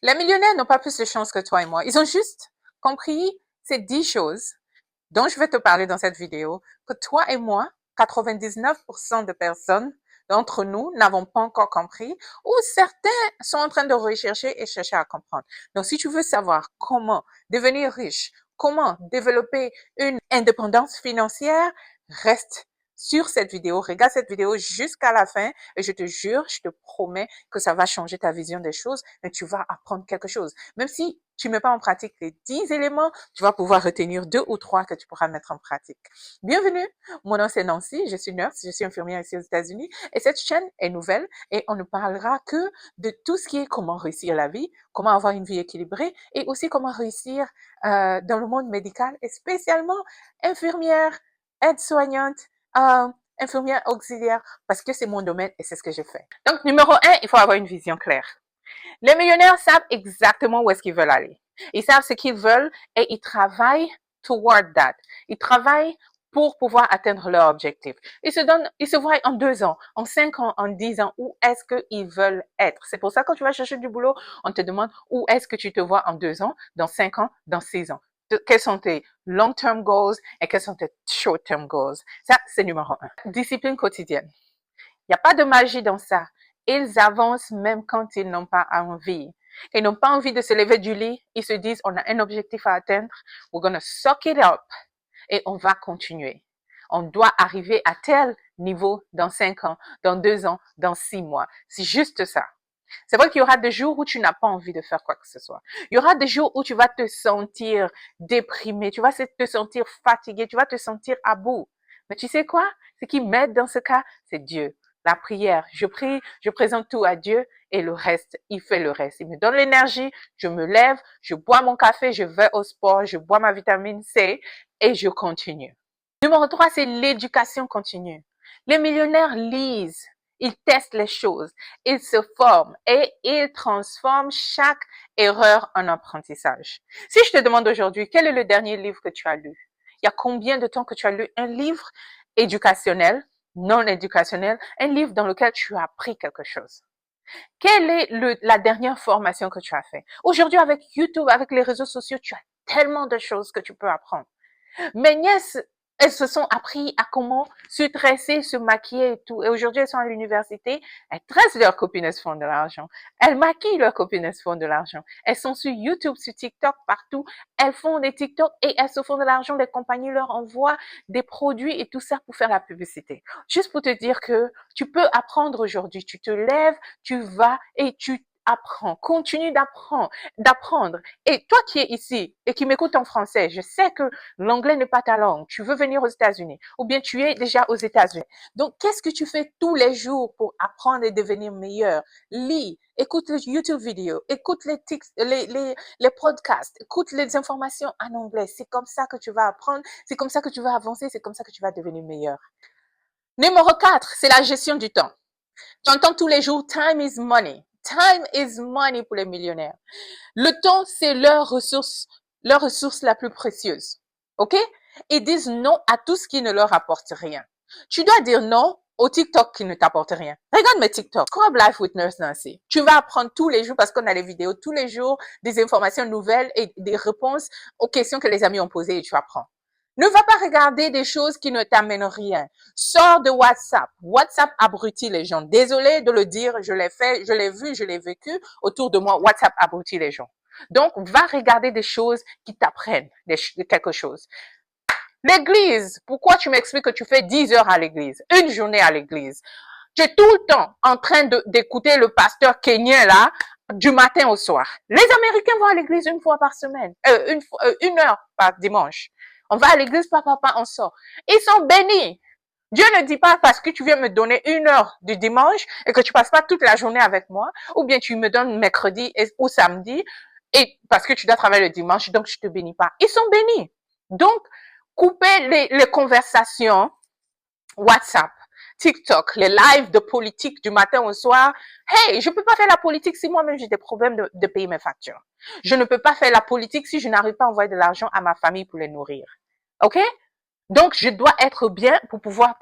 Les millionnaires n'ont pas plus de chance que toi et moi. Ils ont juste compris ces 10 choses dont je vais te parler dans cette vidéo, que toi et moi, 99% de personnes d'entre nous n'avons pas encore compris, ou certains sont en train de rechercher et chercher à comprendre. Donc, si tu veux savoir comment devenir riche, comment développer une indépendance financière, reste sur cette vidéo, regarde cette vidéo jusqu'à la fin et je te jure, je te promets que ça va changer ta vision des choses et tu vas apprendre quelque chose. Même si tu ne mets pas en pratique les 10 éléments, tu vas pouvoir retenir 2 ou 3 que tu pourras mettre en pratique. Bienvenue, mon nom c'est Nancy, je suis nurse, je suis infirmière ici aux États-Unis et cette chaîne est nouvelle et on ne parlera que de tout ce qui est comment réussir la vie, comment avoir une vie équilibrée et aussi comment réussir dans le monde médical et spécialement infirmière, aide-soignante, infirmière auxiliaire parce que c'est mon domaine et c'est ce que je fais. Donc, numéro 1, il faut avoir une vision claire. Les millionnaires savent exactement où est-ce qu'ils veulent aller. Ils savent ce qu'ils veulent et ils travaillent toward that. Ils travaillent pour pouvoir atteindre leur objectif. Ils se voient en 2 ans, en 5 ans, en 10 ans, où est-ce qu'ils veulent être. C'est pour ça que quand tu vas chercher du boulot, on te demande où est-ce que tu te vois en 2 ans, dans 5 ans, dans 6 ans. Quels sont tes long-term goals et quels sont tes short-term goals. Ça, c'est numéro 1. Discipline quotidienne. Il n'y a pas de magie dans ça. Ils avancent même quand ils n'ont pas envie. Ils n'ont pas envie de se lever du lit. Ils se disent, on a un objectif à atteindre. We're going to suck it up. Et on va continuer. On doit arriver à tel niveau dans 5 ans, dans 2 ans, dans 6 mois. C'est juste ça. C'est vrai qu'il y aura des jours où tu n'as pas envie de faire quoi que ce soit. Il y aura des jours où tu vas te sentir déprimé, tu vas te sentir fatigué, tu vas te sentir à bout. Mais tu sais quoi? Ce qui m'aide dans ce cas, c'est Dieu. La prière. Je prie, je présente tout à Dieu et le reste, il fait le reste. Il me donne l'énergie, je me lève, je bois mon café, je vais au sport, je bois ma vitamine C et je continue. Numéro 3, c'est l'éducation continue. Les millionnaires lisent. Ils testent les choses, ils se forment et ils transforment chaque erreur en apprentissage. Si je te demande aujourd'hui, quel est le dernier livre que tu as lu? Il y a combien de temps que tu as lu un livre éducationnel, non éducationnel, un livre dans lequel tu as appris quelque chose? Quelle est la dernière formation que tu as fait? Aujourd'hui, avec YouTube, avec les réseaux sociaux, tu as tellement de choses que tu peux apprendre. Mes nièces, elles se sont appris à comment se dresser, se maquiller et tout. Et aujourd'hui, elles sont à l'université. Elles dressent leurs copines, elles se font de l'argent. Elles maquillent leurs copines, elles se font de l'argent. Elles sont sur YouTube, sur TikTok, partout. Elles font des TikTok et elles se font de l'argent. Les compagnies leur envoient des produits et tout ça pour faire la publicité. Juste pour te dire que tu peux apprendre aujourd'hui. Tu te lèves, tu vas et tu apprends. Continue d'apprendre. Et toi qui es ici et qui m'écoutes en français, je sais que l'anglais n'est pas ta langue. Tu veux venir aux États-Unis ou bien tu es déjà aux États-Unis. Donc, qu'est-ce que tu fais tous les jours pour apprendre et devenir meilleur? Lis, écoute les YouTube vidéos, écoute les podcasts, écoute les informations en anglais. C'est comme ça que tu vas apprendre, c'est comme ça que tu vas avancer, c'est comme ça que tu vas devenir meilleur. Numéro 4, c'est la gestion du temps. Tu entends tous les jours, time is money. Time is money pour les millionnaires. Le temps, c'est leur ressource la plus précieuse. OK? Ils disent non à tout ce qui ne leur apporte rien. Tu dois dire non au TikTok qui ne t'apporte rien. Regarde mes TikTok. Scrub Life with Nurse Nancy. Tu vas apprendre tous les jours parce qu'on a les vidéos tous les jours, des informations nouvelles et des réponses aux questions que les amis ont posées et tu apprends. Ne va pas regarder des choses qui ne t'amènent rien. Sors de WhatsApp. WhatsApp abrutit les gens. Désolé de le dire, je l'ai fait, je l'ai vu, je l'ai vécu autour de moi. WhatsApp abrutit les gens. Donc, va regarder des choses qui t'apprennent quelque chose. L'église. Pourquoi tu m'expliques que tu fais 10 heures à l'église? Une journée à l'église. Tu es tout le temps en train d'écouter le pasteur kenyan là, du matin au soir. Les Américains vont à l'église une fois par semaine, une heure par dimanche. On va à l'église, papa, on sort. Ils sont bénis. Dieu ne dit pas parce que tu viens me donner 1 heure du dimanche et que tu passes pas toute la journée avec moi, ou bien tu me donnes mercredi ou samedi, et parce que tu dois travailler le dimanche, donc je te bénis pas. Ils sont bénis. Donc, coupez les conversations WhatsApp, TikTok, les lives de politique du matin au soir. Hey, je peux pas faire la politique si moi-même j'ai des problèmes de payer mes factures. Je ne peux pas faire la politique si je n'arrive pas à envoyer de l'argent à ma famille pour les nourrir. OK? Donc, je dois être bien pour pouvoir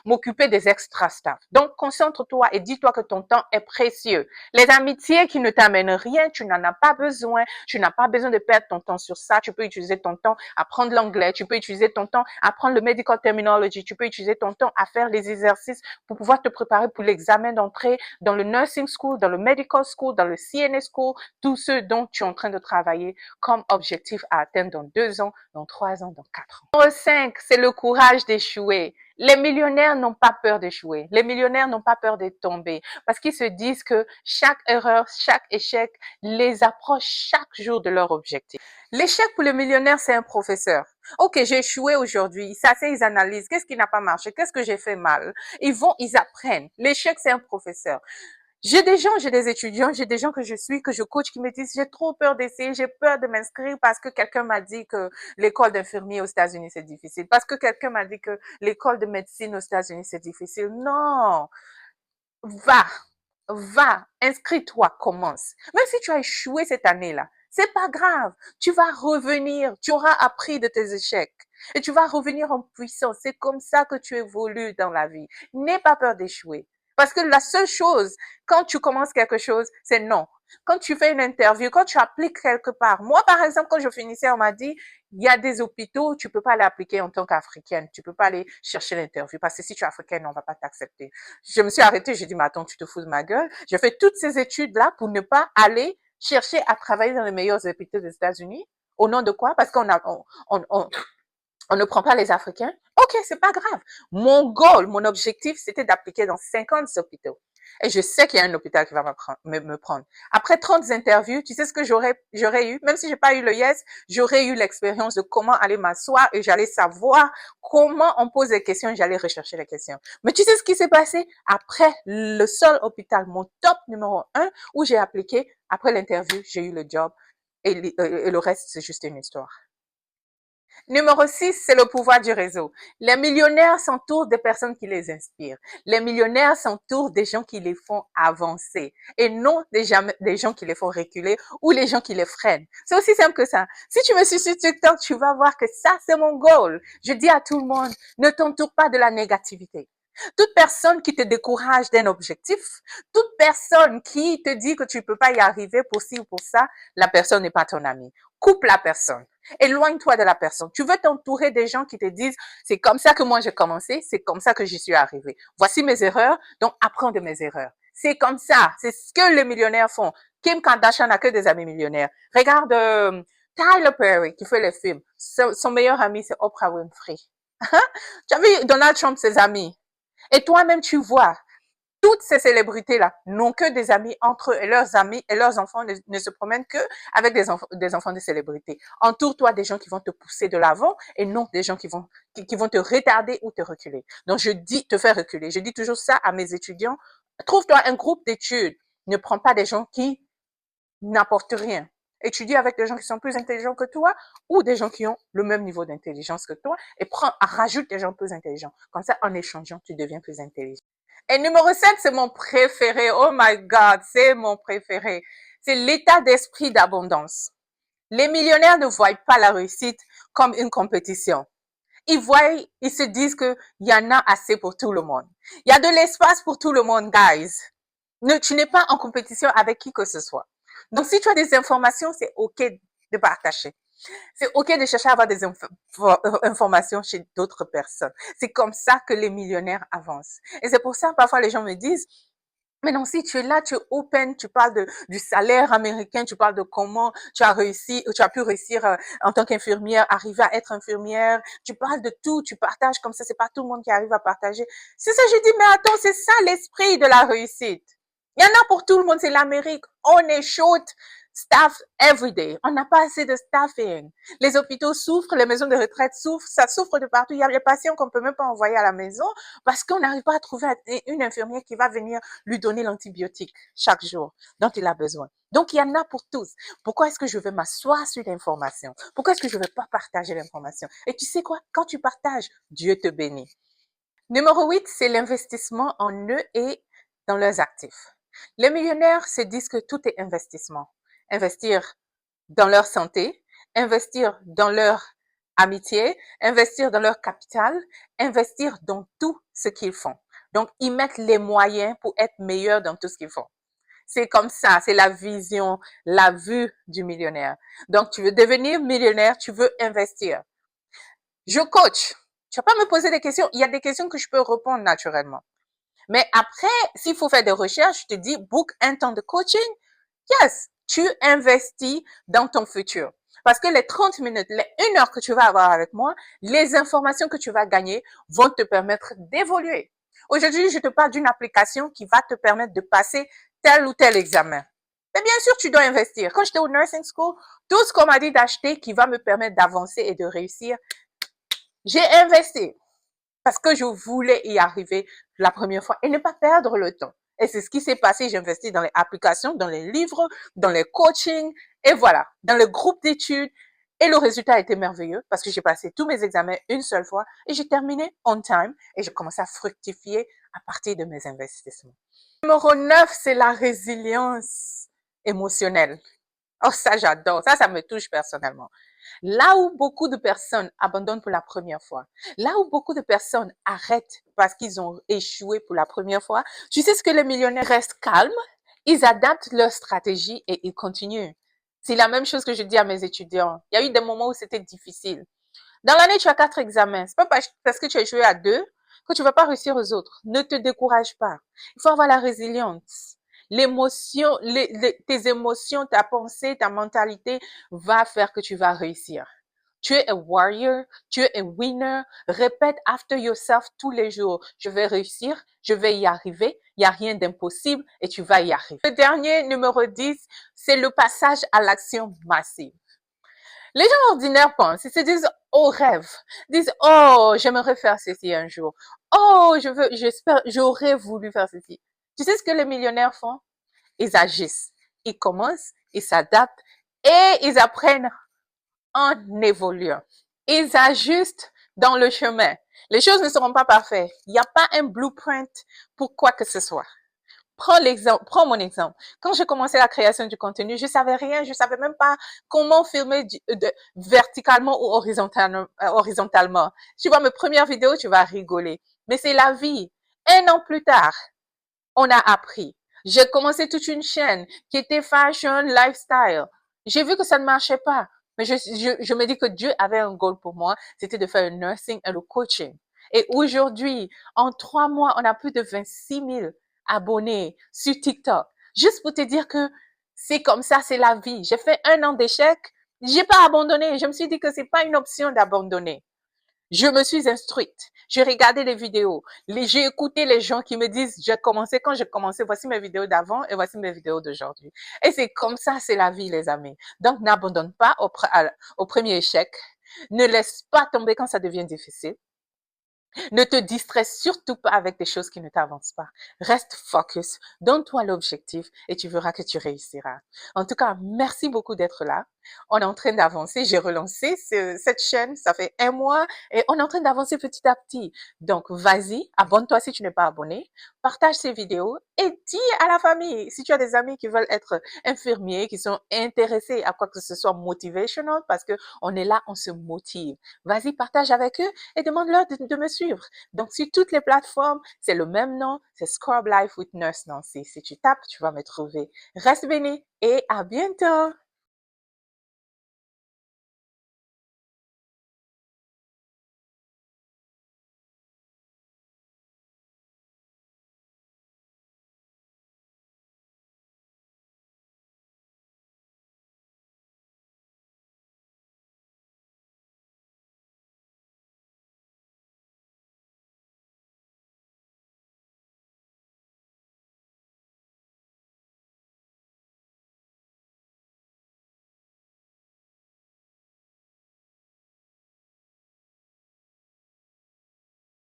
m'occuper des extra staff. Donc, concentre-toi et dis-toi que ton temps est précieux. Les amitiés qui ne t'amènent rien, tu n'en as pas besoin. Tu n'as pas besoin de perdre ton temps sur ça. Tu peux utiliser ton temps à apprendre l'anglais. Tu peux utiliser ton temps à apprendre le medical terminology. Tu peux utiliser ton temps à faire les exercices pour pouvoir te préparer pour l'examen d'entrée dans le nursing school, dans le medical school, dans le CNA school, tout ce dont tu es en train de travailler comme objectif à atteindre dans 2 ans, dans 3 ans, dans 4 ans. Numéro 5, c'est le courage d'échouer. Les millionnaires n'ont pas peur d'échouer. Les millionnaires n'ont pas peur de tomber parce qu'ils se disent que chaque erreur, chaque échec les approche chaque jour de leur objectif. L'échec pour les millionnaires, c'est un professeur. Ok, j'ai échoué aujourd'hui. Ça, c'est ils analysent. Qu'est-ce qui n'a pas marché? Qu'est-ce que j'ai fait mal? Ils apprennent. L'échec, c'est un professeur. J'ai des gens, j'ai des étudiants, j'ai des gens que je coach qui me disent, j'ai trop peur d'essayer, j'ai peur de m'inscrire parce que quelqu'un m'a dit que l'école d'infirmier aux États-Unis, c'est difficile. Parce que quelqu'un m'a dit que l'école de médecine aux États-Unis, c'est difficile. Non! Va! Va! Inscris-toi, commence. Même si tu as échoué cette année-là, c'est pas grave. Tu vas revenir. Tu auras appris de tes échecs. Et tu vas revenir en puissance. C'est comme ça que tu évolues dans la vie. N'aie pas peur d'échouer. Parce que la seule chose, quand tu commences quelque chose, c'est non. Quand tu fais une interview, quand tu appliques quelque part. Moi, par exemple, quand je finissais, on m'a dit, il y a des hôpitaux, tu peux pas aller appliquer en tant qu'Africaine. Tu peux pas aller chercher l'interview parce que si tu es africaine, on va pas t'accepter. Je me suis arrêtée, j'ai dit, mais attends, tu te fous de ma gueule. J'ai fait toutes ces études-là pour ne pas aller chercher à travailler dans les meilleurs hôpitaux des États-Unis. Au nom de quoi? Parce on ne prend pas les Africains. Ok, c'est pas grave. Mon goal, mon objectif, c'était d'appliquer dans 50 hôpitaux. Et je sais qu'il y a un hôpital qui va me prendre. Après 30 interviews, tu sais ce que j'aurais eu? Même si j'ai pas eu le yes, j'aurais eu l'expérience de comment aller m'asseoir et j'allais savoir comment on pose les questions et j'allais rechercher les questions. Mais tu sais ce qui s'est passé? Après le seul hôpital, mon top numéro 1, où j'ai appliqué, après l'interview, j'ai eu le job et le reste, c'est juste une histoire. Numéro 6, c'est le pouvoir du réseau. Les millionnaires s'entourent des personnes qui les inspirent. Les millionnaires s'entourent des gens qui les font avancer et non des gens qui les font reculer ou les gens qui les freinent. C'est aussi simple que ça. Si tu me suis sur TikTok, tu vas voir que ça, c'est mon goal. Je dis à tout le monde, ne t'entoure pas de la négativité. Toute personne qui te décourage d'un objectif, toute personne qui te dit que tu ne peux pas y arriver pour ci ou pour ça, la personne n'est pas ton ami. Coupe la personne. Éloigne-toi de la personne. Tu veux t'entourer des gens qui te disent, c'est comme ça que moi j'ai commencé, c'est comme ça que j'y suis arrivé. Voici mes erreurs, donc apprends de mes erreurs. C'est comme ça. C'est ce que les millionnaires font. Kim Kardashian n'a que des amis millionnaires. Regarde Tyler Perry qui fait les films. Son meilleur ami, c'est Oprah Winfrey. Tu as vu Donald Trump, ses amis. Et toi-même, tu vois, toutes ces célébrités-là n'ont que des amis entre eux et leurs amis et leurs enfants ne se promènent que avec des enfants de célébrités. Entoure-toi des gens qui vont te pousser de l'avant et non des gens qui vont te retarder ou te reculer. Donc, je dis te faire reculer. Je dis toujours ça à mes étudiants. Trouve-toi un groupe d'études. Ne prends pas des gens qui n'apportent rien. Étudie avec des gens qui sont plus intelligents que toi ou des gens qui ont le même niveau d'intelligence que toi et rajoute des gens plus intelligents. Comme ça, en échangeant, tu deviens plus intelligent. Et numéro 7, c'est mon préféré. Oh my God, c'est mon préféré. C'est l'état d'esprit d'abondance. Les millionnaires ne voient pas la réussite comme une compétition. Ils se disent qu'il y en a assez pour tout le monde. Il y a de l'espace pour tout le monde, guys. Tu n'es pas en compétition avec qui que ce soit. Donc, si tu as des informations, c'est OK de partager. C'est OK de chercher à avoir des informations chez d'autres personnes. C'est comme ça que les millionnaires avancent. Et c'est pour ça, parfois, les gens me disent, mais non, si tu es là, tu es open, tu parles du salaire américain, tu parles de comment tu as pu réussir en tant qu'infirmière, arriver à être infirmière, tu parles de tout, tu partages comme ça, c'est pas tout le monde qui arrive à partager. C'est ça, je dis, mais attends, c'est ça l'esprit de la réussite. Il y en a pour tout le monde, c'est l'Amérique. On est short staff every day. On n'a pas assez de staffing. Les hôpitaux souffrent, les maisons de retraite souffrent, ça souffre de partout. Il y a les patients qu'on peut même pas envoyer à la maison parce qu'on n'arrive pas à trouver une infirmière qui va venir lui donner l'antibiotique chaque jour dont il a besoin. Donc, il y en a pour tous. Pourquoi est-ce que je vais m'asseoir sur l'information? Pourquoi est-ce que je ne vais pas partager l'information? Et tu sais quoi? Quand tu partages, Dieu te bénit. Numéro 8, c'est l'investissement en eux et dans leurs actifs. Les millionnaires se disent que tout est investissement. Investir dans leur santé, investir dans leur amitié, investir dans leur capital, investir dans tout ce qu'ils font. Donc, ils mettent les moyens pour être meilleurs dans tout ce qu'ils font. C'est comme ça, c'est la vision, la vue du millionnaire. Donc, tu veux devenir millionnaire, tu veux investir. Je coach. Tu vas pas me poser des questions. Il y a des questions que je peux répondre naturellement. Mais après, s'il faut faire des recherches, je te dis, book un temps de coaching. Yes, tu investis dans ton futur. Parce que les 30 minutes, les 1 heure que tu vas avoir avec moi, les informations que tu vas gagner vont te permettre d'évoluer. Aujourd'hui, je te parle d'une application qui va te permettre de passer tel ou tel examen. Mais bien sûr, tu dois investir. Quand j'étais au nursing school, tout ce qu'on m'a dit d'acheter qui va me permettre d'avancer et de réussir, j'ai investi parce que je voulais y arriver la première fois et ne pas perdre le temps. Et c'est ce qui s'est passé. J'ai investi dans les applications, dans les livres, dans les coachings et voilà, dans le groupe d'études. Et le résultat a été merveilleux parce que j'ai passé tous mes examens une seule fois et j'ai terminé on time et j'ai commencé à fructifier à partir de mes investissements. Numéro 9, c'est la résilience émotionnelle. Oh, ça, j'adore. Ça me touche personnellement. Là où beaucoup de personnes abandonnent pour la première fois, là où beaucoup de personnes arrêtent parce qu'ils ont échoué pour la première fois, tu sais ce que les millionnaires restent calmes, ils adaptent leur stratégie et ils continuent. C'est la même chose que je dis à mes étudiants. Il y a eu des moments où c'était difficile. Dans l'année, tu as 4 examens. C'est pas parce que tu as échoué à 2 que tu vas pas réussir aux autres. Ne te décourage pas. Il faut avoir la résilience. L'émotion, tes émotions, ta pensée, ta mentalité va faire que tu vas réussir. Tu es un warrior, tu es un winner. Répète after yourself tous les jours. Je vais réussir, je vais y arriver. Il n'y a rien d'impossible et tu vas y arriver. Le dernier, numéro 10, c'est le passage à l'action massive. Les gens ordinaires pensent, ils se disent, oh rêve, disent, oh, j'aimerais faire ceci un jour. Oh, j'espère, j'aurais voulu faire ceci. Tu sais ce que les millionnaires font? Ils agissent. Ils commencent, ils s'adaptent et ils apprennent en évoluant. Ils ajustent dans le chemin. Les choses ne seront pas parfaites. Il n'y a pas un blueprint pour quoi que ce soit. Prends mon exemple. Quand j'ai commencé la création du contenu, je savais rien, je savais même pas comment filmer verticalement ou horizontalement. Tu vois mes premières vidéos, tu vas rigoler. Mais c'est la vie. 1 an plus tard, on a appris. J'ai commencé toute une chaîne qui était fashion, lifestyle. J'ai vu que ça ne marchait pas. Mais je me dis que Dieu avait un goal pour moi, c'était de faire le nursing et le coaching. Et aujourd'hui, en 3 mois, on a plus de 26 000 abonnés sur TikTok. Juste pour te dire que c'est comme ça, c'est la vie. J'ai fait 1 an d'échec, j'ai pas abandonné. Je me suis dit que c'est pas une option d'abandonner. Je me suis instruite. J'ai regardé les vidéos. J'ai écouté les gens qui me disent, quand j'ai commencé, voici mes vidéos d'avant et voici mes vidéos d'aujourd'hui. Et c'est comme ça, c'est la vie, les amis. Donc, n'abandonne pas au premier échec. Ne laisse pas tomber quand ça devient difficile. Ne te distrais surtout pas avec des choses qui ne t'avancent pas. Reste focus, donne-toi l'objectif et tu verras que tu réussiras. En tout cas, merci beaucoup d'être là. On est en train d'avancer. J'ai relancé cette chaîne, ça fait 1 mois et on est en train d'avancer petit à petit. Donc, vas-y, abonne-toi si tu n'es pas abonné, partage ces vidéos et dis à la famille, si tu as des amis qui veulent être infirmiers, qui sont intéressés à quoi que ce soit motivational, parce que on est là, on se motive. Vas-y, partage avec eux et demande-leur de me suivre. Donc, sur toutes les plateformes, c'est le même nom, c'est Scrub Life with Nurse Nancy. Si tu tapes, tu vas me trouver. Reste béni et à bientôt!